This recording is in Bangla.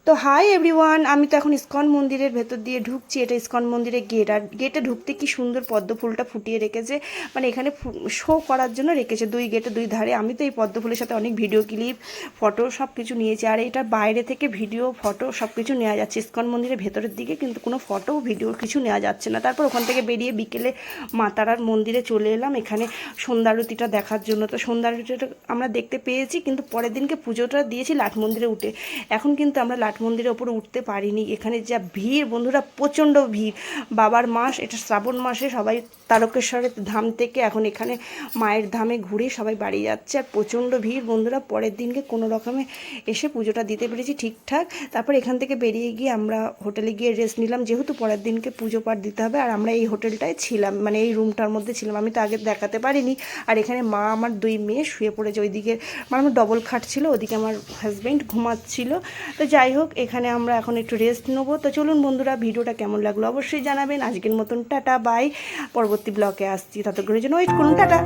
তো হাই এভরিওয়ান, আমি তো এখন ইসকন মন্দিরের ভেতর দিয়ে ঢুকছি। এটা ইসকন মন্দিরের গেট, আর গেটে ঢুকতে কি সুন্দর পদ্ম ফুলটা ফুটিয়ে রেখেছে, মানে এখানে শো করার জন্য রেখেছে দুই গেটে দুই ধারে। আমি তো এই পদ্ম ফুলের সাথে অনেক ভিডিও ক্লিপ, ফটো সব কিছু নিয়েছি, আর এটা বাইরে থেকে ভিডিও ফটো সব কিছু নেওয়া যাচ্ছে। ইসকন মন্দিরের ভেতরের দিকে কিন্তু কোনো ফটো ভিডিও কিছু নেওয়া যাচ্ছে না। তারপর ওখান থেকে বেরিয়ে বিকেলে মা তারার মন্দিরে চলে এলাম এখানে সন্ধ্যারতিটা দেখার জন্য। তো সন্ধ্যারতিটা আমরা দেখতে পেয়েছি, কিন্তু পরের দিনকে পুজোটা দিয়েছি লাট মন্দিরে উঠে। এখন কিন্তু আমরা লাট মন্দিরের ওপরে উঠতে পারিনি। এখানে যা ভিড় বন্ধুরা, প্রচণ্ড ভিড়। বাবার মাস, এটা শ্রাবণ মাসে সবাই তারকেশ্বরের ধাম থেকে এখন এখানে মায়ের ধামে ঘুরে সবাই বাড়ি যাচ্ছে, আর প্রচণ্ড ভিড় বন্ধুরা। পরের দিনকে কোনো রকমে এসে পুজোটা দিতে পেরেছি ঠিকঠাক। তারপর এখান থেকে বেরিয়ে গিয়ে আমরা হোটেলে গিয়ে রেস্ট নিলাম, যেহেতু পরের দিনকে পুজো পাঠ দিতে হবে। আর আমরা এই হোটেলটায় ছিলাম, মানে এই রুমটার মধ্যে ছিলাম। আমি তো আগে দেখাতে পারিনি। আর এখানে মা আমার দুই মেয়ে শুয়ে পড়েছে ওইদিকে, মানে আমার ডবল খাট ছিল, ওদিকে আমার হাজব্যান্ড ঘুমাচ্ছিল। তো যাই হোক, এখানে আমরা এখন একটু রেস্ট নেবো। তো চলুন বন্ধুরা, ভিডিওটা কেমন লাগলো অবশ্যই জানাবেন। আজকের মতন টাটা বাই, পরবর্তী ব্লগে আসছি, ততক্ষণের জন্য ওয়েট করুন, টাটা।